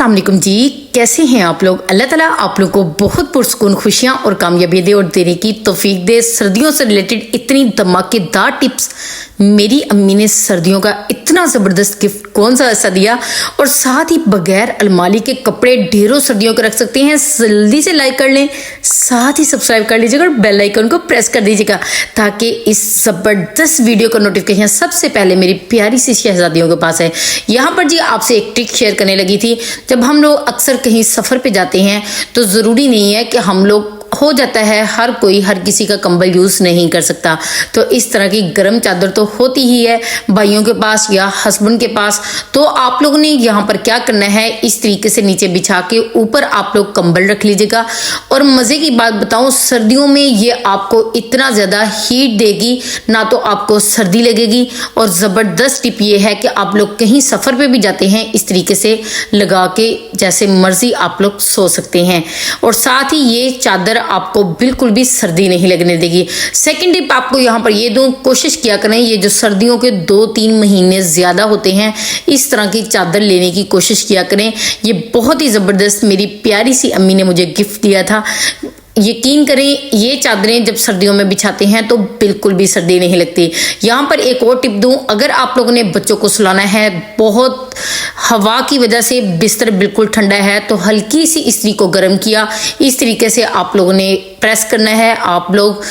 अस्सलाम वालेकुम जी, कैसे हैं आप लोग। अल्लाह ताला आप लोग को बहुत पुरसुकून खुशियाँ और कामयाबी दे और देने की तौफीक दे। सर्दियों से रिलेटेड इतनी धमाकेदार टिप्स मेरी अम्मी ने सर्दियों का इतना ज़बरदस्त गिफ्ट कौन सा ऐसा दिया, और साथ ही बगैर अलमारी के कपड़े ढेरों सर्दियों के रख सकते हैं। जल्दी से लाइक कर लें, साथ ही सब्सक्राइब कर लीजिएगा और बेल आइकन को प्रेस कर दीजिएगा ताकि इस ज़बरदस्त वीडियो का नोटिफिकेशन सबसे पहले मेरी प्यारी सी शहजादियों के पास है। यहाँ पर जी आपसे एक ट्रिक शेयर करने लगी थी। जब हम लोग अक्सर कहीं सफ़र पे जाते हैं तो ज़रूरी नहीं है कि हम लोग, हो जाता है हर कोई हर किसी का कंबल यूज़ नहीं कर सकता, तो इस तरह की गर्म चादर तो होती ही है भाइयों के पास या हस्बैंड के पास। तो आप लोगों ने यहाँ पर क्या करना है, इस तरीके से नीचे बिछा के ऊपर आप लोग कंबल रख लीजिएगा। और मज़े की बात बताऊँ, सर्दियों में ये आपको इतना ज़्यादा हीट देगी, ना तो आपको सर्दी लगेगी। और ज़बरदस्त टिप ये है कि आप लोग कहीं सफ़र पे भी जाते हैं, इस तरीके से लगा के जैसे मर्जी आप लोग सो सकते हैं। और साथ ही ये चादर आपको बिल्कुल भी सर्दी नहीं लगने देगी। सेकंड टिप आपको यहाँ पर ये दूं, कोशिश किया करें ये जो सर्दियों के 2-3 महीने ज़्यादा होते हैं, इस तरह की चादर लेने की कोशिश किया करें। ये बहुत ही ज़बरदस्त मेरी प्यारी सी अम्मी ने मुझे गिफ्ट दिया था। यकीन करें ये चादरें जब सर्दियों में बिछाते हैं तो बिल्कुल भी सर्दी नहीं लगती। यहाँ पर एक और टिप दूं, अगर आप लोगों ने बच्चों को सुलाना है, बहुत हवा की वजह से बिस्तर बिल्कुल ठंडा है, तो हल्की सी इस्त्री को गर्म किया, इस तरीके से आप लोगों ने प्रेस करना है। आप लोग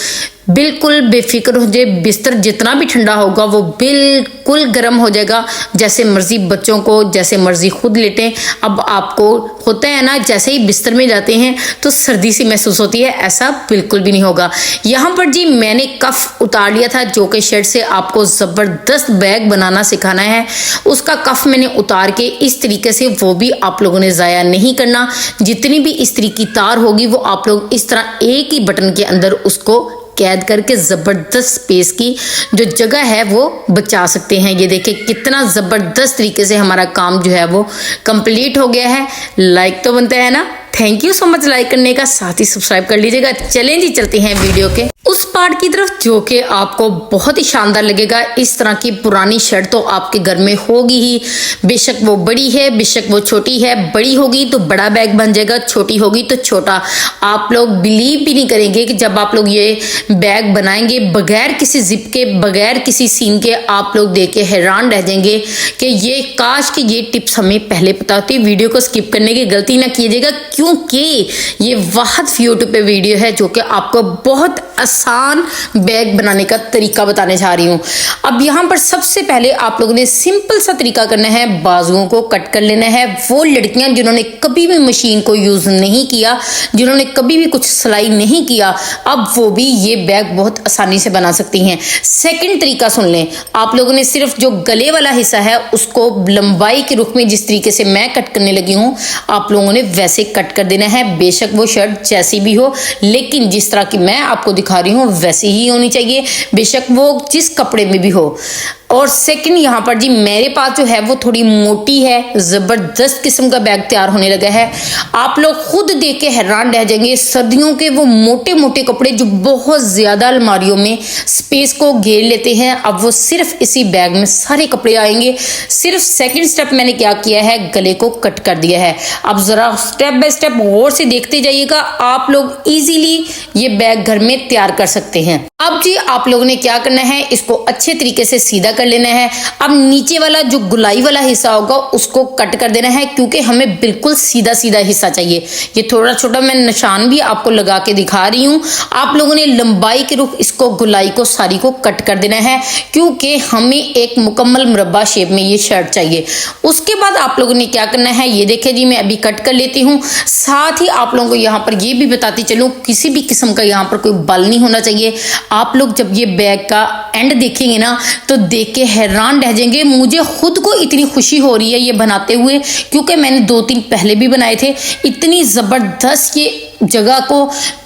बिल्कुल बेफिक्र हो जाए, बिस्तर जितना भी ठंडा होगा वो बिल्कुल गर्म हो जाएगा। जैसे मर्जी बच्चों को जैसे मर्जी खुद लेटें। अब आपको होता है ना, जैसे ही बिस्तर में जाते हैं तो सर्दी सी महसूस होती है, ऐसा बिल्कुल भी नहीं होगा। यहाँ पर जी मैंने कफ उतार लिया था, जो कि शर्ट से आपको ज़बरदस्त बैग बनाना सिखाना है। उसका कफ मैंने उतार के इस तरीके से, वो भी आप लोगों ने ज़ाया नहीं करना। जितनी भी इस्त्री की तार होगी वो आप लोग इस तरह एक ही बटन के अंदर उसको कैद करके ज़बरदस्त स्पेस की जो जगह है वो बचा सकते हैं। ये देखिए कितना ज़बरदस्त तरीके से हमारा काम जो है वो कंप्लीट हो गया है। लाइक तो बनता है ना, thank you so much like करने का, साथ ही सब्सक्राइब कर लीजिएगा। चलें जी, चलते हैं वीडियो के उस पार्ट की तरफ जो कि आपको बहुत ही शानदार लगेगा। इस तरह की पुरानी शर्ट तो आपके घर में होगी ही, बेशक वो बड़ी है बेशक वो छोटी है। बड़ी होगी तो बड़ा बैग बन जाएगा, छोटी होगी तो छोटा। आप लोग बिलीव भी नहीं करेंगे कि जब आप लोग ये बैग बनाएंगे बगैर किसी जिप के, बगैर किसी सीन के, आप लोग देख के हैरान रह जाएंगे कि ये काश कि ये टिप्स हमें पहले पता होती। वीडियो को स्किप करने की गलती ना कीजिएगा, क्योंकि ये वाहद यूट्यूब पे वीडियो है जो कि आपको बहुत आसान बैग बनाने का तरीका बताने जा रही हूँ। अब यहाँ पर सबसे पहले आप लोगों ने सिंपल सा तरीका करना है, बाजुओं को कट कर लेना है। वो लड़कियां जिन्होंने कभी भी मशीन को यूज नहीं किया, जिन्होंने कभी भी कुछ सिलाई नहीं किया, अब वो भी ये बैग बहुत आसानी से बना सकती हैं। सेकंड तरीका सुन लें, आप लोगों ने सिर्फ जो गले वाला हिस्सा है उसको लंबाई के रुख में जिस तरीके से मैं कट करने लगी हूँ, आप लोगों ने वैसे कट कर देना है। बेशक वो शर्ट जैसी भी हो, लेकिन जिस तरह की मैं आपको दिखा रही हूँ वैसी ही होनी चाहिए, बेशक वो जिस कपड़े में भी हो। और सेकंड यहाँ पर जी मेरे पास जो है वो थोड़ी मोटी है, ज़बरदस्त किस्म का बैग तैयार होने लगा है। आप लोग खुद देख के हैरान रह जाएंगे। सर्दियों के वो मोटे मोटे कपड़े जो बहुत ज़्यादा अलमारियों में स्पेस को घेर लेते हैं, अब वो सिर्फ इसी बैग में सारे कपड़े आएंगे। सिर्फ सेकंड स्टेप मैंने क्या किया है, गले को कट कर दिया है। अब ज़रा स्टेप बाय स्टेप गौर से देखते जाइएगा, आप लोग ईजीली ये बैग घर में तैयार कर सकते हैं। अब जी आप लोगों ने क्या करना है, इसको अच्छे तरीके से सीधा कर लेना है। अब नीचे वाला जो गुलाई वाला हिस्सा होगा उसको कट कर देना है, क्योंकि हमें बिल्कुल सीधा सीधा हिस्सा चाहिए। ये थोड़ा छोटा मैं निशान भी आपको लगा के दिखा रही हूँ। आप लोगों ने लंबाई के रुख इसको गुलाई को सारी को कट कर देना है, क्योंकि हमें एक मुकम्मल मुरब्बा शेप में ये शर्ट चाहिए। उसके बाद आप लोगों ने क्या करना है, ये देखिए जी मैं अभी कट कर लेती हूँ। साथ ही आप लोगों को यहाँ पर ये भी बताती चलूँ, किसी भी किस्म का यहाँ पर कोई बल नहीं होना चाहिए। आप लोग जब ये बैग का एंड देखेंगे ना तो देख के हैरान रह जाएंगे। मुझे खुद को इतनी खुशी हो रही है ये बनाते हुए, क्योंकि मैंने 2-3 पहले भी बनाए थे। इतनी ज़बरदस्त ये जगह को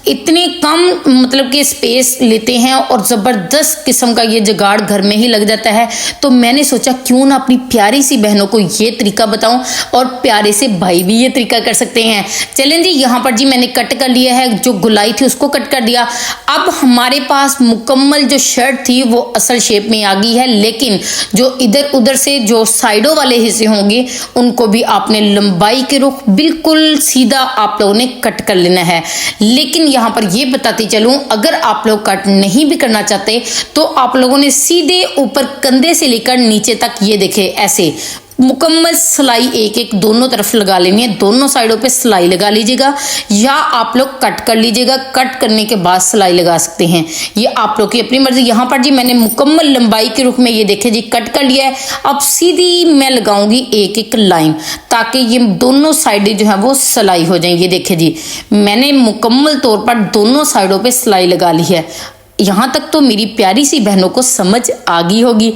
इतने कम मतलब कि स्पेस लेते हैं और ज़बरदस्त किस्म का ये जुगाड़ घर में ही लग जाता है। तो मैंने सोचा क्यों ना अपनी प्यारी सी बहनों को ये तरीका बताऊं और प्यारे से भाई भी ये तरीका कर सकते हैं। चलें जी, यहाँ पर जी मैंने कट कर लिया है, जो गुलाई थी उसको कट कर दिया। अब हमारे पास मुकम्मल जो शर्ट थी वो असल शेप में आ गई है, लेकिन जो इधर उधर से जो साइडों वाले हिस्से होंगे उनको भी आपने लंबाई के रुख बिल्कुल सीधा आप लोगों ने कट कर लेना है। लेकिन यहाँ पर ये बताती चलूं, अगर आप लोग कट नहीं भी करना चाहते तो आप लोगों ने सीधे ऊपर कंधे से लेकर नीचे तक ये देखे ऐसे मुकम्मल सिलाई एक एक दोनों तरफ लगा लेनी है। दोनों साइडों पे सिलाई लगा लीजिएगा या आप लोग कट कर लीजिएगा, कट करने के बाद सिलाई लगा सकते हैं, ये आप लोग की अपनी मर्जी। यहाँ पर जी मैंने मुकम्मल लंबाई के रुख में ये देखे जी कट कर लिया है। अब सीधी मैं लगाऊंगी एक एक लाइन ताकि ये दोनों साइडें जो है वो सिलाई हो जाए। ये देखे जी मैंने मुकम्मल तौर पर दोनों साइडों पर सिलाई लगा ली है। यहाँ तक तो मेरी प्यारी सी बहनों को समझ आ गई होगी।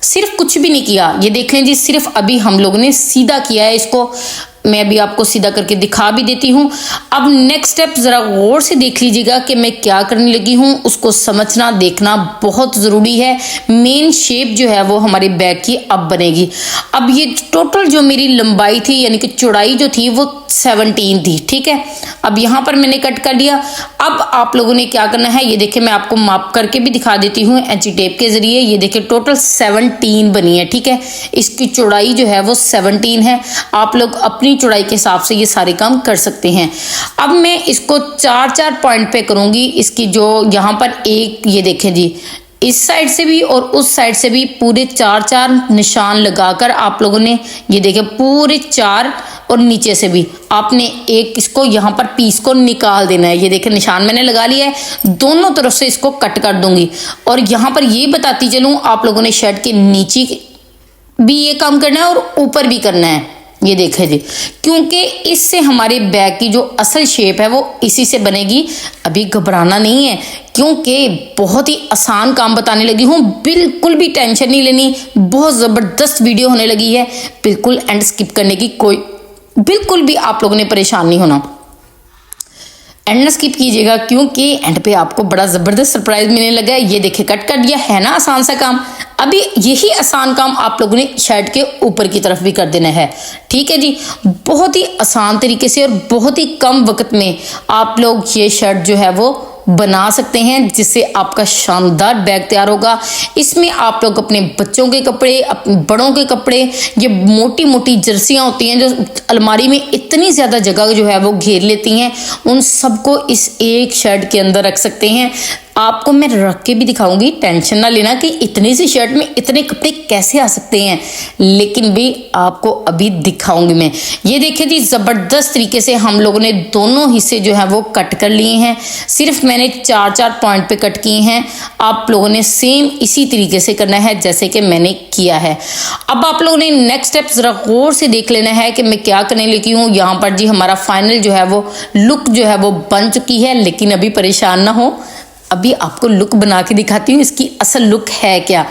सिर्फ कुछ भी नहीं किया, ये देख लें जी, सिर्फ अभी हम लोगों ने सीधा किया है। इसको मैं अभी आपको सीधा करके दिखा भी देती हूँ। अब नेक्स्ट स्टेप जरा गौर से देख लीजिएगा कि मैं क्या करने लगी हूँ, उसको समझना देखना बहुत ज़रूरी है। मेन शेप जो है वो हमारे बैग की अब बनेगी। अब ये टोटल जो मेरी लंबाई थी यानी कि चौड़ाई जो थी वो 17 थी, ठीक है। अब यहाँ पर मैंने कट कर दिया। अब आप लोगों ने क्या करना है, ये देखिए मैं आपको माप करके भी दिखा देती हूँ इंची टेप के जरिए। ये देखिए टोटल 17 बनी है, ठीक है। इसकी चौड़ाई जो है वो 17 है। आप लोग अपनी चौड़ाई के हिसाब से ये सारे काम कर सकते हैं। अब मैं इसको 4-4 पॉइंट पे करूंगी। इसकी जो यहाँ पर एक ये देखें जी, इस साइड से भी और उस साइड से भी पूरे 4-4 निशान लगाकर आप लोगों ने ये देखें पूरे 4 और नीचे से भी आपने एक इसको यहाँ पर पीस को निकाल देना है। ये देखें निशान मैंने लगा लिया है, दोनों तरफ से इसको कट कर दूंगी। और यहाँ पर ये बताती चलूँ, आप लोगों ने शर्ट के नीचे भी ये काम करना है और ऊपर भी करना है। ये देखें जी, क्योंकि इससे हमारे बैग की जो असल शेप है वो इसी से बनेगी। अभी घबराना नहीं है क्योंकि बहुत ही आसान काम बताने लगी हूँ, बिल्कुल भी टेंशन नहीं लेनी। बहुत ज़बरदस्त वीडियो होने लगी है, बिल्कुल एंड स्किप करने की कोई बिल्कुल भी आप लोगों ने परेशान नहीं होना। एंड स्किप कीजिएगा क्योंकि एंड पे आपको बड़ा ज़बरदस्त सरप्राइज मिलने लगा है। ये देखिए कट कर दिया है ना, आसान सा काम। अभी यही आसान काम आप लोगों ने शर्ट के ऊपर की तरफ भी कर देना है, ठीक है जी। बहुत ही आसान तरीके से और बहुत ही कम वक्त में आप लोग ये शर्ट जो है वो बना सकते हैं, जिससे आपका शानदार बैग तैयार होगा। इसमें आप लोग अपने बच्चों के कपड़े, अपने बड़ों के कपड़े, ये मोटी मोटी जर्सियां होती हैं जो अलमारी में इतनी ज़्यादा जगह जो है वो घेर लेती हैं, उन सबको इस एक शर्ट के अंदर रख सकते हैं। आपको मैं रख के भी दिखाऊंगी, टेंशन ना लेना कि इतनी सी शर्ट में इतने कपड़े कैसे आ सकते हैं, लेकिन भी आपको अभी दिखाऊंगी मैं। ये देखिए जी, ज़बरदस्त तरीके से हम लोगों ने दोनों हिस्से जो है वो कट कर लिए हैं। सिर्फ मैंने 4-4 पॉइंट पे कट किए हैं। आप लोगों ने सेम इसी तरीके से करना है जैसे कि मैंने किया है। अब आप लोगों ने नेक्स्ट स्टेप ज़रा गौर से देख लेना है कि मैं क्या करने लगी हूँ। यहाँ पर जी हमारा फाइनल जो है वो लुक जो है वो बन चुकी है, लेकिन अभी परेशान ना हो, अभी आपको लुक बना के दिखाती हूँ इसकी असल लुक है क्या।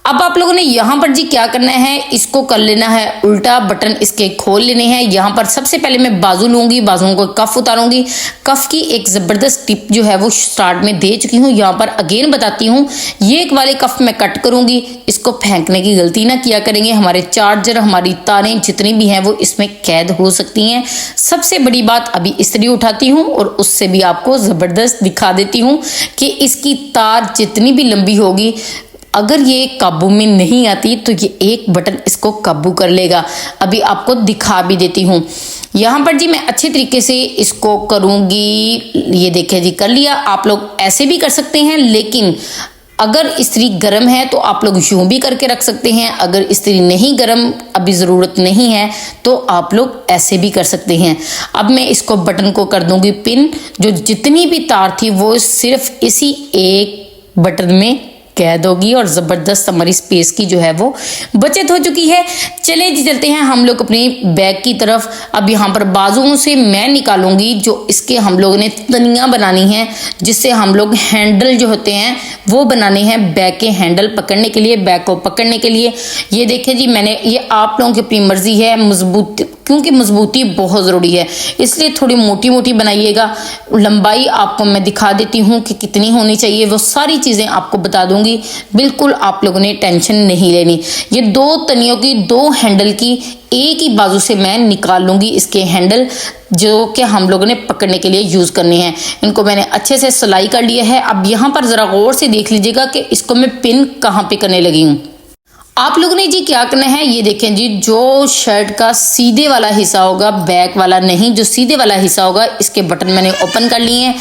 अब आप लोगों ने यहाँ पर जी क्या करना है, इसको कर लेना है उल्टा, बटन इसके खोल लेने हैं। यहाँ पर सबसे पहले मैं बाजू लूंगी, बाजुओं को कफ उतारूंगी। कफ की एक ज़बरदस्त टिप जो है वो स्टार्ट में दे चुकी हूँ, यहाँ पर अगेन बताती हूँ। ये एक वाले कफ मैं कट करूंगी, इसको फेंकने की गलती ना किया करेंगे। हमारे चार्जर, हमारी तारें जितनी भी हैं वो इसमें कैद हो सकती हैं। सबसे बड़ी बात, अभी इस्त्री उठाती हूँ और उससे भी आपको ज़बरदस्त दिखा देती हूँ कि इसकी तार जितनी भी लंबी होगी, अगर ये काबू में नहीं आती तो ये एक बटन इसको काबू कर लेगा। अभी आपको दिखा भी देती हूँ। यहाँ पर जी मैं अच्छे तरीके से इसको करूँगी। ये देखें जी, कर लिया। आप लोग ऐसे भी कर सकते हैं, लेकिन अगर इस्त्री गर्म है तो आप लोग यूं भी करके रख सकते हैं। अगर इस्त्री नहीं गर्म, अभी ज़रूरत नहीं है, तो आप लोग ऐसे भी कर सकते हैं। अब मैं इसको बटन को कर दूंगी पिन। जो जितनी भी तार थी वो सिर्फ इसी एक बटन में कैद होगी और ज़बरदस्त हमारी स्पेस की जो है वो बचत हो चुकी है। चले जी चलते हैं हम लोग अपने बैग की तरफ। अब यहाँ पर बाजुओं से मैं निकालूंगी जो इसके हम लोगों ने तनियाँ बनानी है, जिससे हम लोग हैंडल जो होते हैं वो बनाने हैं बैग के हैंडल पकड़ने के लिए, बैग को पकड़ने के लिए। ये देखिए जी, मैंने ये आप लोगों की अपनी मर्जी है, मजबूत क्योंकि मजबूती बहुत ज़रूरी है, इसलिए थोड़ी मोटी मोटी बनाइएगा। लंबाई आपको मैं दिखा देती हूँ कि कितनी होनी चाहिए, वो सारी चीज़ें आपको बता दूंगी। बिल्कुल आप लोगों ने टेंशन नहीं लेनी। ये 2 तनियों की 2 हैंडल की एक ही बाजू से मैं निकाल लूंगी इसके हैंडल, जो कि हम लोगों ने पकड़ने के लिए यूज करने हैं। इनको मैंने अच्छे से सिलाई कर लिया है। अब यहाँ पर जरा गौर से देख लीजिएगा कि इसको मैं पिन कहाँ पे करने लगी हूँ। आप लोगों ने जी क्या करना है, ये देखें जी, जो शर्ट का सीधे वाला हिस्सा होगा, बैक वाला नहीं, जो सीधे वाला हिस्सा होगा, इसके बटन मैंने ओपन कर लिए हैं।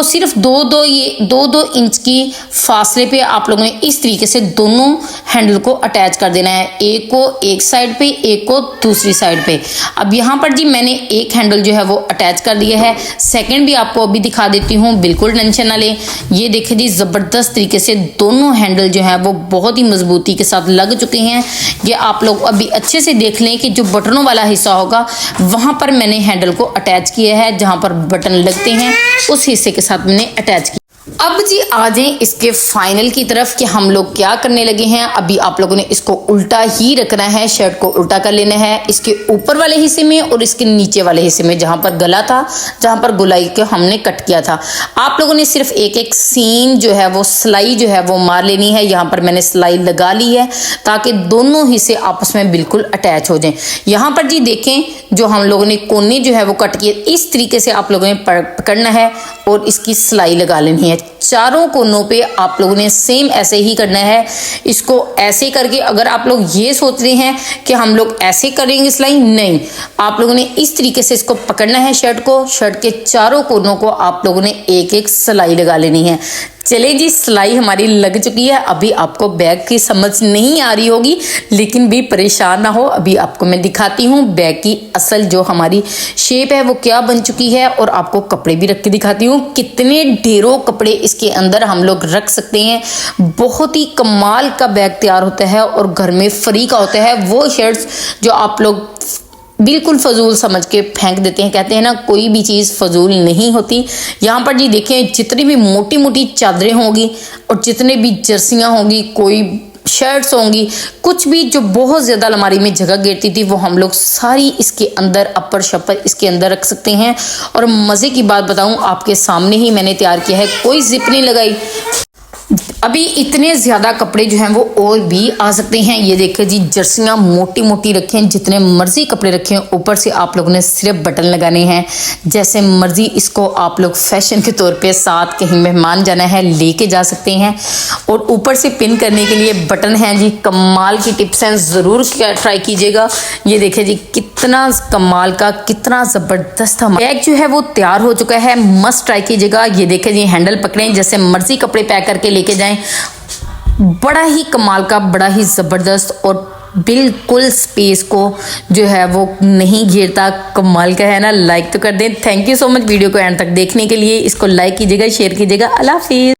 सिर्फ दो इंच की फासले पे आप लोगों ने इस तरीके से दोनों हैंडल को अटैच कर देना है, एक को एक साइड पे, एक को दूसरी साइड पे। अब यहाँ पर जी मैंने एक हैंडल जो है वो अटैच कर दिया है, सेकेंड भी आपको अभी दिखा देती हूँ, बिल्कुल टेंशन ना लें। ये देखें जी, जबरदस्त तरीके से दोनों हैंडल जो है वो बहुत ही मजबूती के साथ लग चुके हैं। ये आप लोग अभी अच्छे से देख लें कि जो बटनों वाला हिस्सा होगा वहां पर मैंने हैंडल को अटैच किया है, जहां पर बटन लगते हैं उस हिस्से के साथ मैंने अटैच किया। अब जी आ जाएं इसके फाइनल की तरफ कि हम लोग क्या करने लगे हैं। अभी आप लोगों ने इसको उल्टा ही रखना है, शर्ट को उल्टा कर लेना है, इसके ऊपर वाले हिस्से में और इसके नीचे वाले हिस्से में, जहां पर गला था, जहां पर गोलाई के हमने कट किया था। आप लोगों ने सिर्फ एक एक सीन जो है वो सिलाई जो है वो मार लेनी है। यहाँ पर मैंने सिलाई लगा ली है ताकि दोनों हिस्से आपस में बिल्कुल अटैच हो जाएं। यहाँ पर जी देखें, जो हम लोगों ने कोने जो है वो कट किए, इस तरीके से आप लोगों ने पकड़ना है और इसकी सिलाई लगा लेनी है। चारों कोनों पे आप लोगों ने सेम ऐसे ही करना है। इसको ऐसे करके, अगर आप लोग ये सोच रहे हैं कि हम लोग ऐसे करेंगे सिलाई, नहीं, आप लोगों ने इस तरीके से इसको पकड़ना है शर्ट को। शर्ट के चारों कोनों को आप लोगों ने एक एक सिलाई लगा लेनी है। चले जी, सिलाई हमारी लग चुकी है। अभी आपको बैग की समझ नहीं आ रही होगी, लेकिन भी परेशान ना हो, अभी आपको मैं दिखाती हूँ बैग की असल जो हमारी शेप है वो क्या बन चुकी है, और आपको कपड़े भी रख के दिखाती हूँ कितने ढेरों कपड़े इसके अंदर हम लोग रख सकते हैं। बहुत ही कमाल का बैग तैयार होता है और घर में फ्री का होता है। वो शर्ट्स जो आप लोग बिल्कुल फजूल समझ के फेंक देते हैं, कहते हैं ना कोई भी चीज़ फजूल नहीं होती। यहाँ पर जी देखें, जितनी भी मोटी मोटी चादरें होंगी और जितने भी जर्सियाँ होंगी, कोई शर्ट्स होंगी, कुछ भी जो बहुत ज़्यादा अलमारी में जगह घेरती थी, वो हम लोग सारी इसके अंदर अपर शपर इसके अंदर रख सकते हैं। और मज़े की बात बताऊँ, आपके सामने ही मैंने तैयार किया है, कोई जिप नहीं लगाई। अभी इतने ज़्यादा कपड़े जो हैं वो और भी आ सकते हैं। ये देखें जी, जर्सियाँ मोटी मोटी रखें, जितने मर्जी कपड़े रखें, ऊपर से आप लोगों ने सिर्फ बटन लगाने हैं। जैसे मर्जी इसको आप लोग फैशन के तौर पे साथ कहीं मेहमान जाना है लेके जा सकते हैं। और ऊपर से पिन करने के लिए बटन हैं जी, कमाल की टिप्स हैं, ज़रूर ट्राई कीजिएगा। ये देखें जी, कितना कमाल का, कितना ज़बरदस्त बैग जो है वो तैयार हो चुका है, मस्त ट्राई कीजिएगा। ये देखें जी, हैंडल पकड़ें, जैसे मर्जी कपड़े पैक करके लेके जाएं। बड़ा ही कमाल का, बड़ा ही ज़बरदस्त और बिल्कुल स्पेस को जो है वो नहीं घेरता, कमाल का है ना। लाइक तो कर दें। Thank you so much video को एंड तक देखने के लिए। इसको लाइक कीजिएगा, शेयर कीजिएगा। अल्लाह हाफिज़।